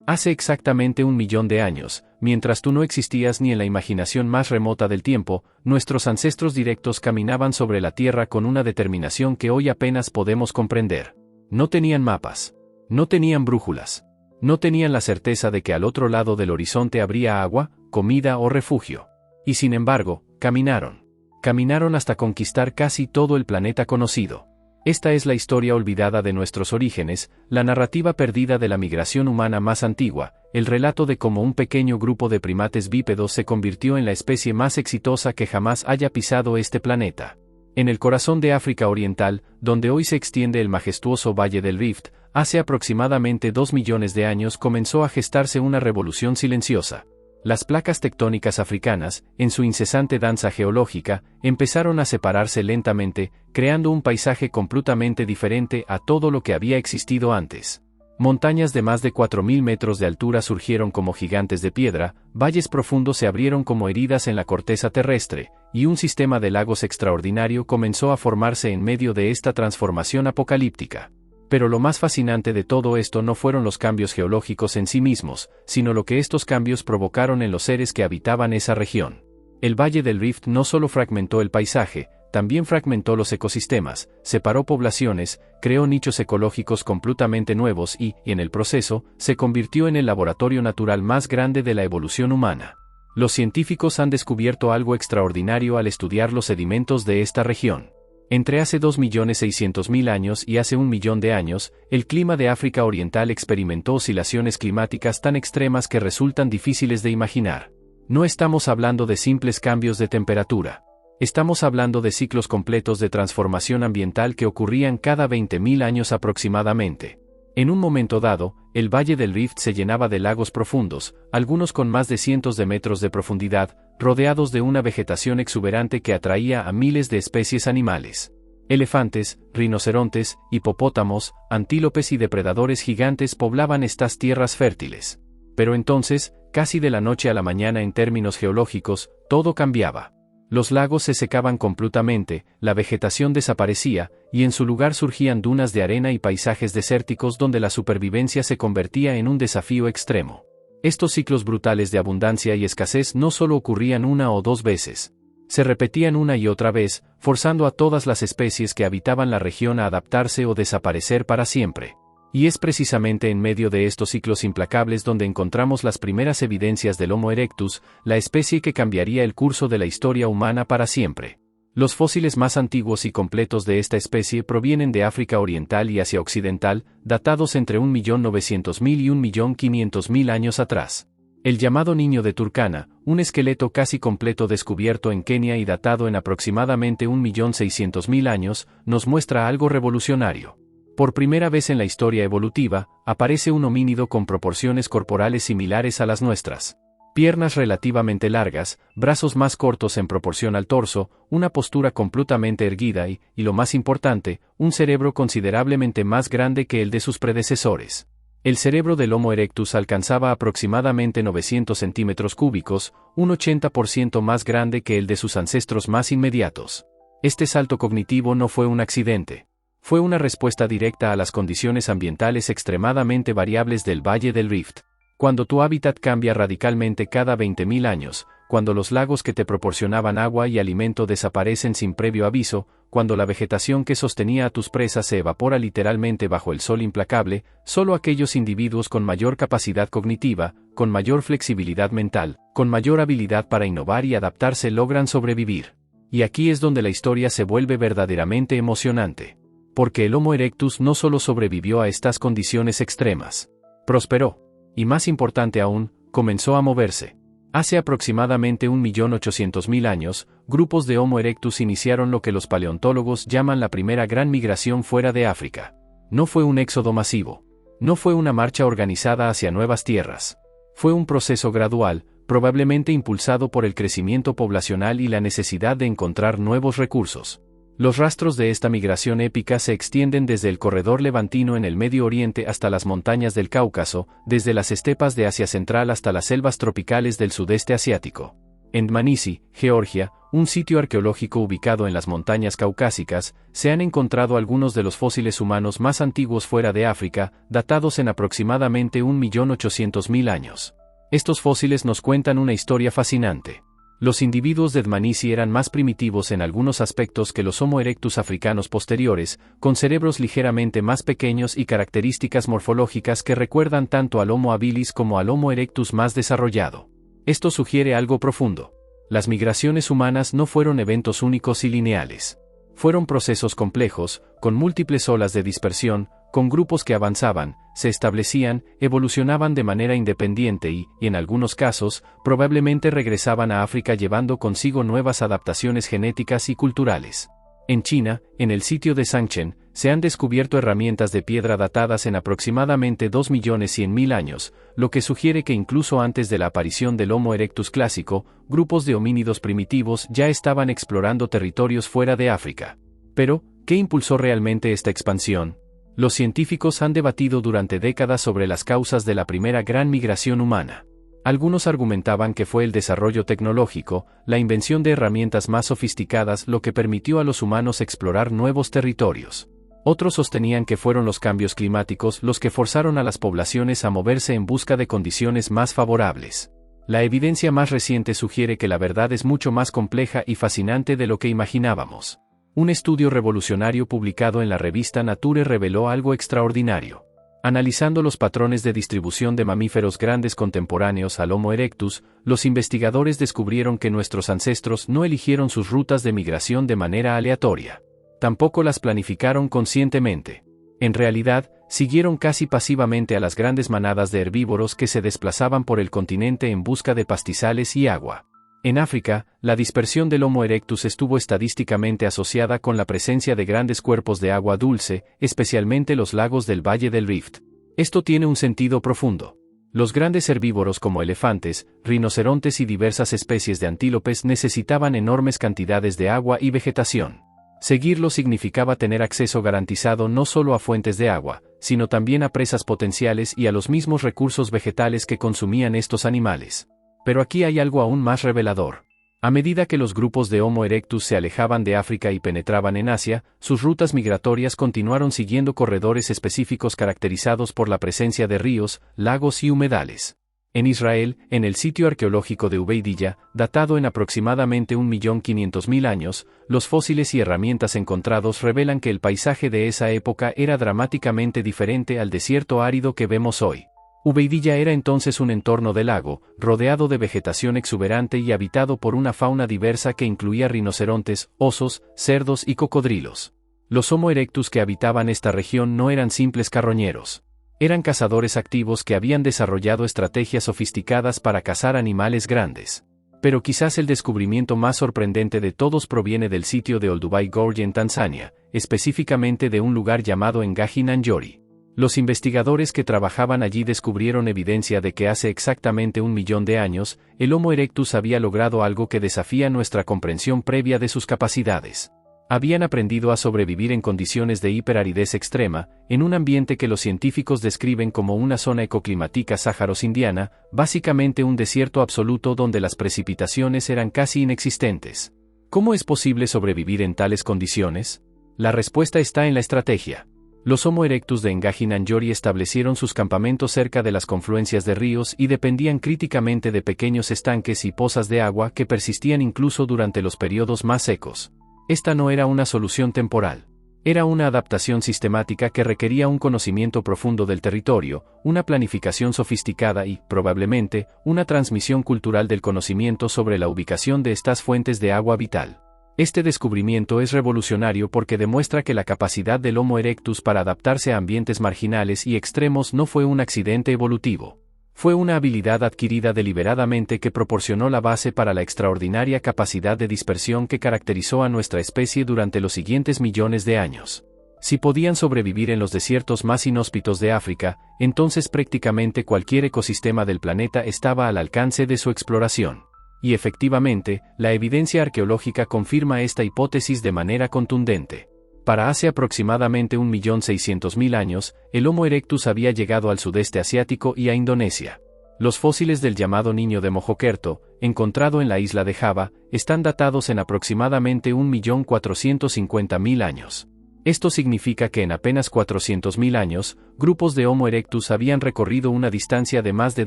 Hace exactamente 1 millón de años, mientras tú no existías ni en la imaginación más remota del tiempo, nuestros ancestros directos caminaban sobre la Tierra con una determinación que hoy apenas podemos comprender. No tenían mapas. No tenían brújulas. No tenían la certeza de que al otro lado del horizonte habría agua, comida o refugio. Y sin embargo, caminaron. Caminaron hasta conquistar casi todo el planeta conocido. Esta es la historia olvidada de nuestros orígenes, la narrativa perdida de la migración humana más antigua, el relato de cómo un pequeño grupo de primates bípedos se convirtió en la especie más exitosa que jamás haya pisado este planeta. En el corazón de África Oriental, donde hoy se extiende el majestuoso Valle del Rift, hace aproximadamente 2 millones de años comenzó a gestarse una revolución silenciosa. Las placas tectónicas africanas, en su incesante danza geológica, empezaron a separarse lentamente, creando un paisaje completamente diferente a todo lo que había existido antes. Montañas de más de 4.000 metros de altura surgieron como gigantes de piedra, valles profundos se abrieron como heridas en la corteza terrestre, y un sistema de lagos extraordinario comenzó a formarse en medio de esta transformación apocalíptica. Pero lo más fascinante de todo esto no fueron los cambios geológicos en sí mismos, sino lo que estos cambios provocaron en los seres que habitaban esa región. El Valle del Rift no solo fragmentó el paisaje, también fragmentó los ecosistemas, separó poblaciones, creó nichos ecológicos completamente nuevos y, en el proceso, se convirtió en el laboratorio natural más grande de la evolución humana. Los científicos han descubierto algo extraordinario al estudiar los sedimentos de esta región. Entre hace 2.600.000 años y hace 1 millón de años, el clima de África Oriental experimentó oscilaciones climáticas tan extremas que resultan difíciles de imaginar. No estamos hablando de simples cambios de temperatura. Estamos hablando de ciclos completos de transformación ambiental que ocurrían cada 20.000 años aproximadamente. En un momento dado, el Valle del Rift se llenaba de lagos profundos, algunos con más de cientos de metros de profundidad, rodeados de una vegetación exuberante que atraía a miles de especies animales. Elefantes, rinocerontes, hipopótamos, antílopes y depredadores gigantes poblaban estas tierras fértiles. Pero entonces, casi de la noche a la mañana en términos geológicos, todo cambiaba. Los lagos se secaban completamente, la vegetación desaparecía, y en su lugar surgían dunas de arena y paisajes desérticos donde la supervivencia se convertía en un desafío extremo. Estos ciclos brutales de abundancia y escasez no solo ocurrían una o dos veces. Se repetían una y otra vez, forzando a todas las especies que habitaban la región a adaptarse o desaparecer para siempre. Y es precisamente en medio de estos ciclos implacables donde encontramos las primeras evidencias del Homo erectus, la especie que cambiaría el curso de la historia humana para siempre. Los fósiles más antiguos y completos de esta especie provienen de África Oriental y Asia Occidental, datados entre 1.900.000 y 1.500.000 años atrás. El llamado Niño de Turkana, un esqueleto casi completo descubierto en Kenia y datado en aproximadamente 1.600.000 años, nos muestra algo revolucionario. Por primera vez en la historia evolutiva, aparece un homínido con proporciones corporales similares a las nuestras. Piernas relativamente largas, brazos más cortos en proporción al torso, una postura completamente erguida y, lo más importante, un cerebro considerablemente más grande que el de sus predecesores. El cerebro del Homo erectus alcanzaba aproximadamente 900 centímetros cúbicos, un 80% más grande que el de sus ancestros más inmediatos. Este salto cognitivo no fue un accidente. Fue una respuesta directa a las condiciones ambientales extremadamente variables del Valle del Rift. Cuando tu hábitat cambia radicalmente cada 20.000 años, cuando los lagos que te proporcionaban agua y alimento desaparecen sin previo aviso, cuando la vegetación que sostenía a tus presas se evapora literalmente bajo el sol implacable, solo aquellos individuos con mayor capacidad cognitiva, con mayor flexibilidad mental, con mayor habilidad para innovar y adaptarse logran sobrevivir. Y aquí es donde la historia se vuelve verdaderamente emocionante. Porque el Homo erectus no solo sobrevivió a estas condiciones extremas, prosperó. Y más importante aún, comenzó a moverse. Hace aproximadamente 1.800.000 años, grupos de Homo erectus iniciaron lo que los paleontólogos llaman la primera gran migración fuera de África. No fue un éxodo masivo. No fue una marcha organizada hacia nuevas tierras. Fue un proceso gradual, probablemente impulsado por el crecimiento poblacional y la necesidad de encontrar nuevos recursos. Los rastros de esta migración épica se extienden desde el corredor levantino en el Medio Oriente hasta las montañas del Cáucaso, desde las estepas de Asia Central hasta las selvas tropicales del sudeste asiático. En Dmanisi, Georgia, un sitio arqueológico ubicado en las montañas caucásicas, se han encontrado algunos de los fósiles humanos más antiguos fuera de África, datados en aproximadamente 1.800.000 años. Estos fósiles nos cuentan una historia fascinante. Los individuos de Dmanisi eran más primitivos en algunos aspectos que los Homo erectus africanos posteriores, con cerebros ligeramente más pequeños y características morfológicas que recuerdan tanto al Homo habilis como al Homo erectus más desarrollado. Esto sugiere algo profundo. Las migraciones humanas no fueron eventos únicos y lineales. Fueron procesos complejos, con múltiples olas de dispersión, con grupos que avanzaban, se establecían, evolucionaban de manera independiente y, en algunos casos, probablemente regresaban a África llevando consigo nuevas adaptaciones genéticas y culturales. En China, en el sitio de Sangchen, se han descubierto herramientas de piedra datadas en aproximadamente 2.100.000 años, lo que sugiere que incluso antes de la aparición del Homo erectus clásico, grupos de homínidos primitivos ya estaban explorando territorios fuera de África. Pero, ¿qué impulsó realmente esta expansión? Los científicos han debatido durante décadas sobre las causas de la primera gran migración humana. Algunos argumentaban que fue el desarrollo tecnológico, la invención de herramientas más sofisticadas lo que permitió a los humanos explorar nuevos territorios. Otros sostenían que fueron los cambios climáticos los que forzaron a las poblaciones a moverse en busca de condiciones más favorables. La evidencia más reciente sugiere que la verdad es mucho más compleja y fascinante de lo que imaginábamos. Un estudio revolucionario publicado en la revista Nature reveló algo extraordinario. Analizando los patrones de distribución de mamíferos grandes contemporáneos al Homo erectus, los investigadores descubrieron que nuestros ancestros no eligieron sus rutas de migración de manera aleatoria. Tampoco las planificaron conscientemente. En realidad, siguieron casi pasivamente a las grandes manadas de herbívoros que se desplazaban por el continente en busca de pastizales y agua. En África, la dispersión del Homo erectus estuvo estadísticamente asociada con la presencia de grandes cuerpos de agua dulce, especialmente los lagos del Valle del Rift. Esto tiene un sentido profundo. Los grandes herbívoros como elefantes, rinocerontes y diversas especies de antílopes necesitaban enormes cantidades de agua y vegetación. Seguirlo significaba tener acceso garantizado no solo a fuentes de agua, sino también a presas potenciales y a los mismos recursos vegetales que consumían estos animales. Pero aquí hay algo aún más revelador. A medida que los grupos de Homo erectus se alejaban de África y penetraban en Asia, sus rutas migratorias continuaron siguiendo corredores específicos caracterizados por la presencia de ríos, lagos y humedales. En Israel, en el sitio arqueológico de Ubeidilla, datado en aproximadamente 1.500.000 años, los fósiles y herramientas encontrados revelan que el paisaje de esa época era dramáticamente diferente al desierto árido que vemos hoy. Ubeidilla era entonces un entorno de lago, rodeado de vegetación exuberante y habitado por una fauna diversa que incluía rinocerontes, osos, cerdos y cocodrilos. Los Homo erectus que habitaban esta región no eran simples carroñeros. Eran cazadores activos que habían desarrollado estrategias sofisticadas para cazar animales grandes. Pero quizás el descubrimiento más sorprendente de todos proviene del sitio de Olduvai Gorge en Tanzania, específicamente de un lugar llamado Engaji Nanjori. Los investigadores que trabajaban allí descubrieron evidencia de que hace exactamente 1.000.000 de años, el Homo erectus había logrado algo que desafía nuestra comprensión previa de sus capacidades. Habían aprendido a sobrevivir en condiciones de hiperaridez extrema, en un ambiente que los científicos describen como una zona ecoclimática sáharo-indiana, básicamente un desierto absoluto donde las precipitaciones eran casi inexistentes. ¿Cómo es posible sobrevivir en tales condiciones? La respuesta está en la estrategia. Los Homo erectus de Engaji Nanjori establecieron sus campamentos cerca de las confluencias de ríos y dependían críticamente de pequeños estanques y pozas de agua que persistían incluso durante los periodos más secos. Esta no era una solución temporal. Era una adaptación sistemática que requería un conocimiento profundo del territorio, una planificación sofisticada y, probablemente, una transmisión cultural del conocimiento sobre la ubicación de estas fuentes de agua vital. Este descubrimiento es revolucionario porque demuestra que la capacidad del Homo erectus para adaptarse a ambientes marginales y extremos no fue un accidente evolutivo. Fue una habilidad adquirida deliberadamente que proporcionó la base para la extraordinaria capacidad de dispersión que caracterizó a nuestra especie durante los siguientes millones de años. Si podían sobrevivir en los desiertos más inhóspitos de África, entonces prácticamente cualquier ecosistema del planeta estaba al alcance de su exploración. Y efectivamente, la evidencia arqueológica confirma esta hipótesis de manera contundente. Para hace aproximadamente 1.600.000 años, el Homo erectus había llegado al sudeste asiático y a Indonesia. Los fósiles del llamado niño de Mojokerto, encontrado en la isla de Java, están datados en aproximadamente 1.450.000 años. Esto significa que en apenas 400.000 años, grupos de Homo erectus habían recorrido una distancia de más de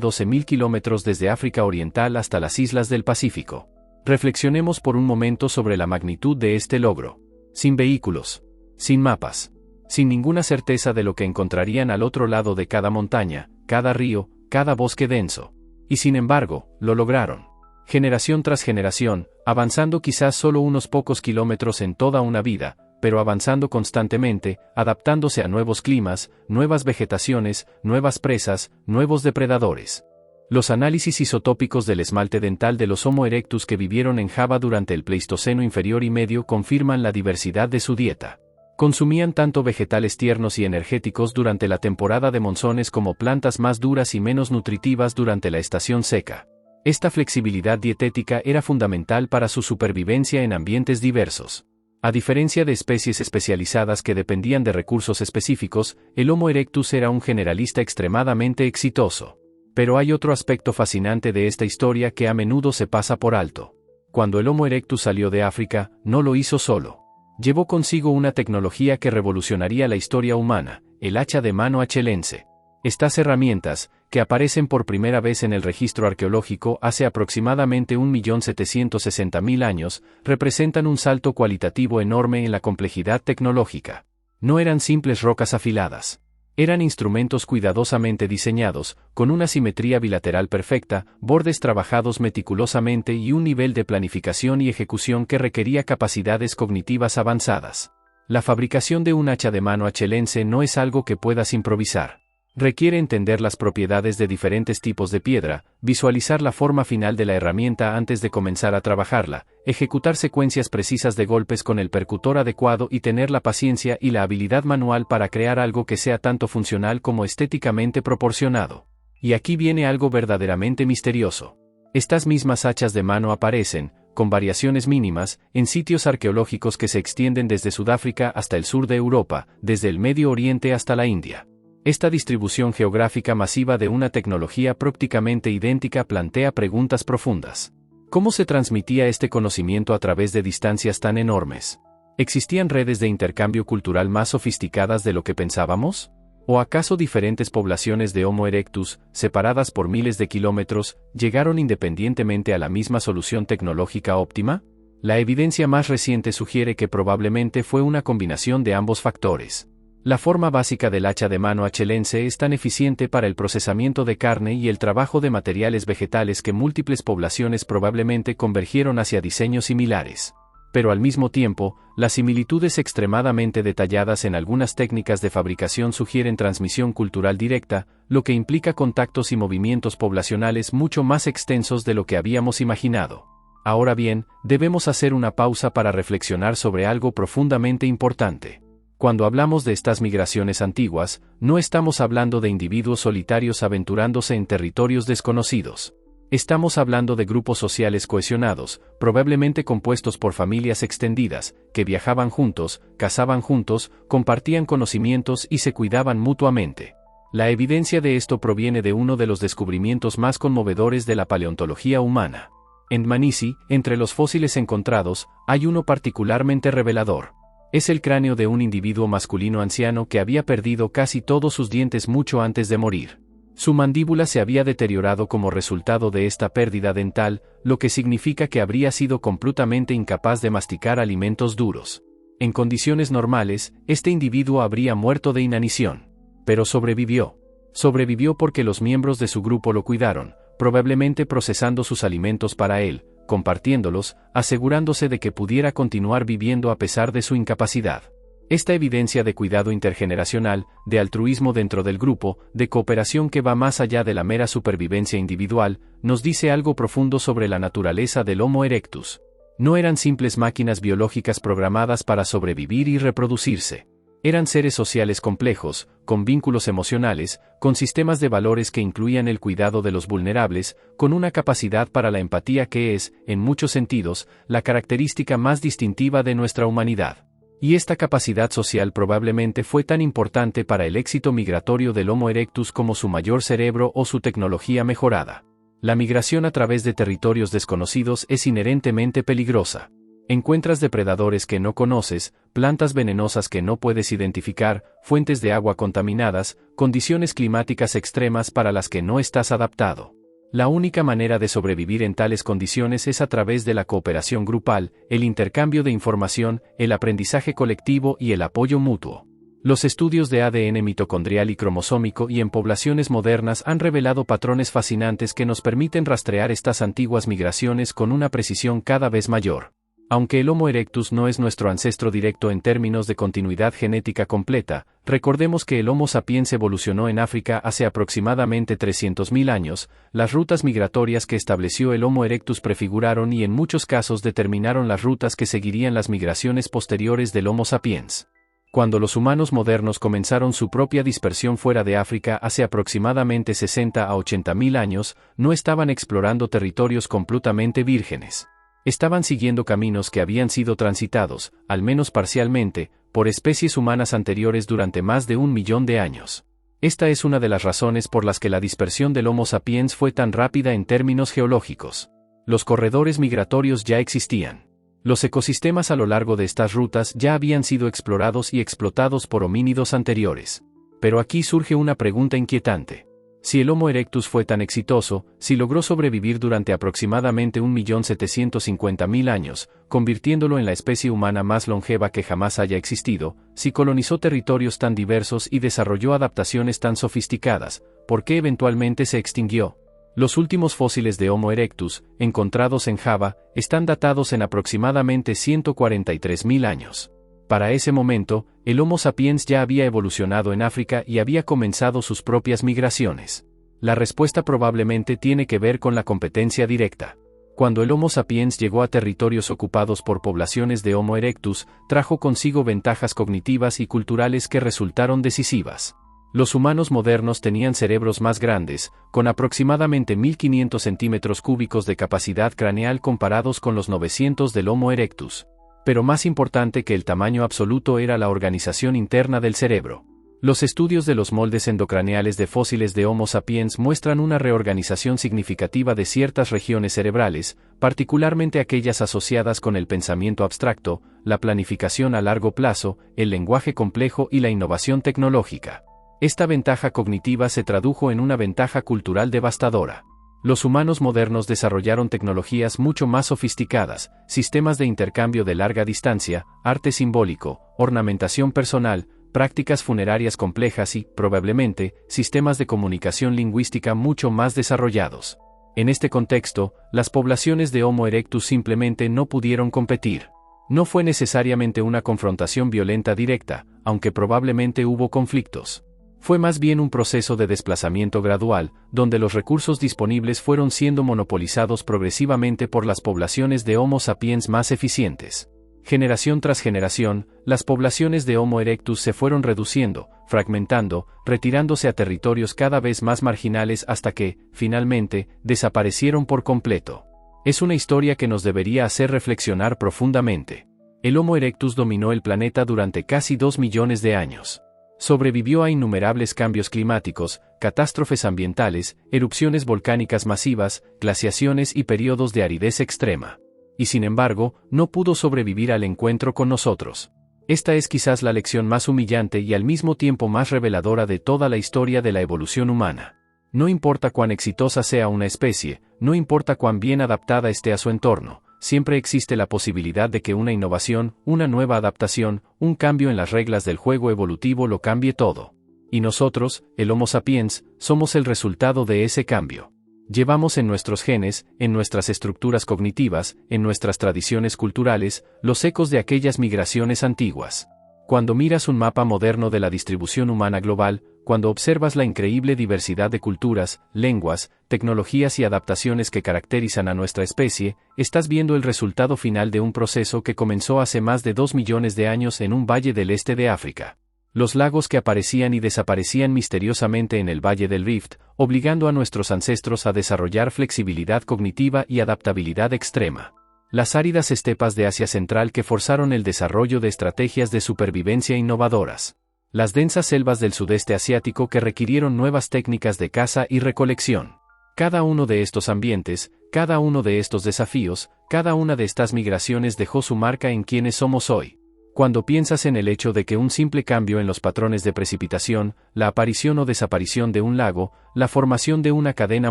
12.000 kilómetros desde África Oriental hasta las islas del Pacífico. Reflexionemos por un momento sobre la magnitud de este logro. Sin vehículos, sin mapas, sin ninguna certeza de lo que encontrarían al otro lado de cada montaña, cada río, cada bosque denso. Y sin embargo, lo lograron. Generación tras generación, avanzando quizás solo unos pocos kilómetros en toda una vida, pero avanzando constantemente, adaptándose a nuevos climas, nuevas vegetaciones, nuevas presas, nuevos depredadores. Los análisis isotópicos del esmalte dental de los Homo erectus que vivieron en Java durante el Pleistoceno inferior y medio confirman la diversidad de su dieta. Consumían tanto vegetales tiernos y energéticos durante la temporada de monzones como plantas más duras y menos nutritivas durante la estación seca. Esta flexibilidad dietética era fundamental para su supervivencia en ambientes diversos. A diferencia de especies especializadas que dependían de recursos específicos, el Homo erectus era un generalista extremadamente exitoso. Pero hay otro aspecto fascinante de esta historia que a menudo se pasa por alto. Cuando el Homo erectus salió de África, no lo hizo solo. Llevó consigo una tecnología que revolucionaría la historia humana, el hacha de mano achelense. Estas herramientas, que aparecen por primera vez en el registro arqueológico hace aproximadamente 1.760.000 años, representan un salto cualitativo enorme en la complejidad tecnológica. No eran simples rocas afiladas. Eran instrumentos cuidadosamente diseñados, con una simetría bilateral perfecta, bordes trabajados meticulosamente y un nivel de planificación y ejecución que requería capacidades cognitivas avanzadas. La fabricación de un hacha de mano achelense no es algo que puedas improvisar. Requiere entender las propiedades de diferentes tipos de piedra, visualizar la forma final de la herramienta antes de comenzar a trabajarla, ejecutar secuencias precisas de golpes con el percutor adecuado y tener la paciencia y la habilidad manual para crear algo que sea tanto funcional como estéticamente proporcionado. Y aquí viene algo verdaderamente misterioso. Estas mismas hachas de mano aparecen, con variaciones mínimas, en sitios arqueológicos que se extienden desde Sudáfrica hasta el sur de Europa, desde el Medio Oriente hasta la India. Esta distribución geográfica masiva de una tecnología prácticamente idéntica plantea preguntas profundas. ¿Cómo se transmitía este conocimiento a través de distancias tan enormes? ¿Existían redes de intercambio cultural más sofisticadas de lo que pensábamos? ¿O acaso diferentes poblaciones de Homo erectus, separadas por miles de kilómetros, llegaron independientemente a la misma solución tecnológica óptima? La evidencia más reciente sugiere que probablemente fue una combinación de ambos factores. La forma básica del hacha de mano achelense es tan eficiente para el procesamiento de carne y el trabajo de materiales vegetales que múltiples poblaciones probablemente convergieron hacia diseños similares. Pero al mismo tiempo, las similitudes extremadamente detalladas en algunas técnicas de fabricación sugieren transmisión cultural directa, lo que implica contactos y movimientos poblacionales mucho más extensos de lo que habíamos imaginado. Ahora bien, debemos hacer una pausa para reflexionar sobre algo profundamente importante. Cuando hablamos de estas migraciones antiguas, no estamos hablando de individuos solitarios aventurándose en territorios desconocidos. Estamos hablando de grupos sociales cohesionados, probablemente compuestos por familias extendidas, que viajaban juntos, cazaban juntos, compartían conocimientos y se cuidaban mutuamente. La evidencia de esto proviene de uno de los descubrimientos más conmovedores de la paleontología humana. En Dmanisi, entre los fósiles encontrados, hay uno particularmente revelador. Es el cráneo de un individuo masculino anciano que había perdido casi todos sus dientes mucho antes de morir. Su mandíbula se había deteriorado como resultado de esta pérdida dental, lo que significa que habría sido completamente incapaz de masticar alimentos duros. En condiciones normales, este individuo habría muerto de inanición. Pero sobrevivió. Sobrevivió porque los miembros de su grupo lo cuidaron, probablemente procesando sus alimentos para él, compartiéndolos, asegurándose de que pudiera continuar viviendo a pesar de su incapacidad. Esta evidencia de cuidado intergeneracional, de altruismo dentro del grupo, de cooperación que va más allá de la mera supervivencia individual, nos dice algo profundo sobre la naturaleza del Homo erectus. No eran simples máquinas biológicas programadas para sobrevivir y reproducirse. Eran seres sociales complejos, con vínculos emocionales, con sistemas de valores que incluían el cuidado de los vulnerables, con una capacidad para la empatía que es, en muchos sentidos, la característica más distintiva de nuestra humanidad. Y esta capacidad social probablemente fue tan importante para el éxito migratorio del Homo erectus como su mayor cerebro o su tecnología mejorada. La migración a través de territorios desconocidos es inherentemente peligrosa. Encuentras depredadores que no conoces, plantas venenosas que no puedes identificar, fuentes de agua contaminadas, condiciones climáticas extremas para las que no estás adaptado. La única manera de sobrevivir en tales condiciones es a través de la cooperación grupal, el intercambio de información, el aprendizaje colectivo y el apoyo mutuo. Los estudios de ADN mitocondrial y cromosómico y en poblaciones modernas han revelado patrones fascinantes que nos permiten rastrear estas antiguas migraciones con una precisión cada vez mayor. Aunque el Homo erectus no es nuestro ancestro directo en términos de continuidad genética completa, recordemos que el Homo sapiens evolucionó en África hace aproximadamente 300.000 años, las rutas migratorias que estableció el Homo erectus prefiguraron y en muchos casos determinaron las rutas que seguirían las migraciones posteriores del Homo sapiens. Cuando los humanos modernos comenzaron su propia dispersión fuera de África hace aproximadamente 60 a 80.000 años, no estaban explorando territorios completamente vírgenes. Estaban siguiendo caminos que habían sido transitados, al menos parcialmente, por especies humanas anteriores durante más de 1 millón de años. Esta es una de las razones por las que la dispersión del Homo sapiens fue tan rápida en términos geológicos. Los corredores migratorios ya existían. Los ecosistemas a lo largo de estas rutas ya habían sido explorados y explotados por homínidos anteriores. Pero aquí surge una pregunta inquietante. Si el Homo erectus fue tan exitoso, si logró sobrevivir durante aproximadamente 1.750.000 años, convirtiéndolo en la especie humana más longeva que jamás haya existido, si colonizó territorios tan diversos y desarrolló adaptaciones tan sofisticadas, ¿por qué eventualmente se extinguió? Los últimos fósiles de Homo erectus, encontrados en Java, están datados en aproximadamente 143.000 años. Para ese momento, el Homo sapiens ya había evolucionado en África y había comenzado sus propias migraciones. La respuesta probablemente tiene que ver con la competencia directa. Cuando el Homo sapiens llegó a territorios ocupados por poblaciones de Homo erectus, trajo consigo ventajas cognitivas y culturales que resultaron decisivas. Los humanos modernos tenían cerebros más grandes, con aproximadamente 1.500 centímetros cúbicos de capacidad craneal comparados con los 900 del Homo erectus. Pero más importante que el tamaño absoluto era la organización interna del cerebro. Los estudios de los moldes endocraneales de fósiles de Homo sapiens muestran una reorganización significativa de ciertas regiones cerebrales, particularmente aquellas asociadas con el pensamiento abstracto, la planificación a largo plazo, el lenguaje complejo y la innovación tecnológica. Esta ventaja cognitiva se tradujo en una ventaja cultural devastadora. Los humanos modernos desarrollaron tecnologías mucho más sofisticadas, sistemas de intercambio de larga distancia, arte simbólico, ornamentación personal, prácticas funerarias complejas y, probablemente, sistemas de comunicación lingüística mucho más desarrollados. En este contexto, las poblaciones de Homo erectus simplemente no pudieron competir. No fue necesariamente una confrontación violenta directa, aunque probablemente hubo conflictos. Fue más bien un proceso de desplazamiento gradual, donde los recursos disponibles fueron siendo monopolizados progresivamente por las poblaciones de Homo sapiens más eficientes. Generación tras generación, las poblaciones de Homo erectus se fueron reduciendo, fragmentando, retirándose a territorios cada vez más marginales hasta que, finalmente, desaparecieron por completo. Es una historia que nos debería hacer reflexionar profundamente. El Homo erectus dominó el planeta durante casi 2 millones de años. Sobrevivió a innumerables cambios climáticos, catástrofes ambientales, erupciones volcánicas masivas, glaciaciones y periodos de aridez extrema. Y sin embargo, no pudo sobrevivir al encuentro con nosotros. Esta es quizás la lección más humillante y al mismo tiempo más reveladora de toda la historia de la evolución humana. No importa cuán exitosa sea una especie, no importa cuán bien adaptada esté a su entorno, siempre existe la posibilidad de que una innovación, una nueva adaptación, un cambio en las reglas del juego evolutivo lo cambie todo. Y nosotros, el Homo sapiens, somos el resultado de ese cambio. Llevamos en nuestros genes, en nuestras estructuras cognitivas, en nuestras tradiciones culturales, los ecos de aquellas migraciones antiguas. Cuando miras un mapa moderno de la distribución humana global, cuando observas la increíble diversidad de culturas, lenguas, tecnologías y adaptaciones que caracterizan a nuestra especie, estás viendo el resultado final de un proceso que comenzó hace más de 2 millones de años en un valle del este de África. Los lagos que aparecían y desaparecían misteriosamente en el Valle del Rift, obligando a nuestros ancestros a desarrollar flexibilidad cognitiva y adaptabilidad extrema. Las áridas estepas de Asia Central que forzaron el desarrollo de estrategias de supervivencia innovadoras. Las densas selvas del sudeste asiático que requirieron nuevas técnicas de caza y recolección. Cada uno de estos ambientes, cada uno de estos desafíos, cada una de estas migraciones dejó su marca en quienes somos hoy. Cuando piensas en el hecho de que un simple cambio en los patrones de precipitación, la aparición o desaparición de un lago, la formación de una cadena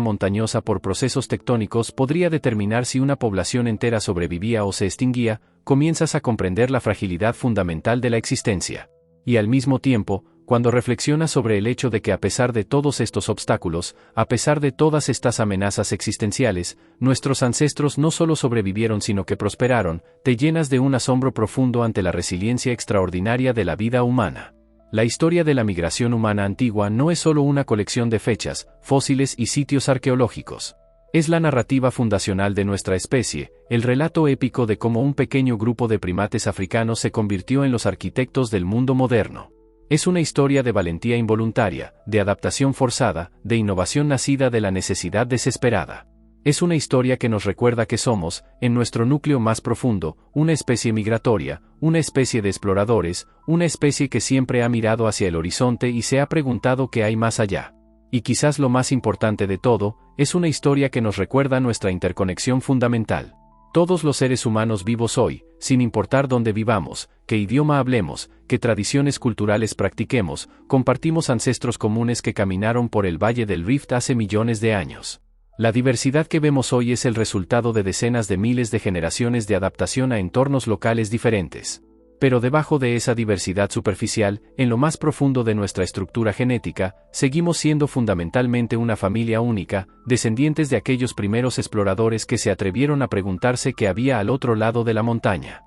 montañosa por procesos tectónicos podría determinar si una población entera sobrevivía o se extinguía, comienzas a comprender la fragilidad fundamental de la existencia. Y al mismo tiempo, cuando reflexionas sobre el hecho de que a pesar de todos estos obstáculos, a pesar de todas estas amenazas existenciales, nuestros ancestros no solo sobrevivieron sino que prosperaron, te llenas de un asombro profundo ante la resiliencia extraordinaria de la vida humana. La historia de la migración humana antigua no es solo una colección de fechas, fósiles y sitios arqueológicos. Es la narrativa fundacional de nuestra especie, el relato épico de cómo un pequeño grupo de primates africanos se convirtió en los arquitectos del mundo moderno. Es una historia de valentía involuntaria, de adaptación forzada, de innovación nacida de la necesidad desesperada. Es una historia que nos recuerda que somos, en nuestro núcleo más profundo, una especie migratoria, una especie de exploradores, una especie que siempre ha mirado hacia el horizonte y se ha preguntado qué hay más allá. Y quizás lo más importante de todo, es una historia que nos recuerda nuestra interconexión fundamental. Todos los seres humanos vivos hoy, sin importar dónde vivamos, qué idioma hablemos, qué tradiciones culturales practiquemos, compartimos ancestros comunes que caminaron por el Valle del Rift hace millones de años. La diversidad que vemos hoy es el resultado de decenas de miles de generaciones de adaptación a entornos locales diferentes. Pero debajo de esa diversidad superficial, en lo más profundo de nuestra estructura genética, seguimos siendo fundamentalmente una familia única, descendientes de aquellos primeros exploradores que se atrevieron a preguntarse qué había al otro lado de la montaña.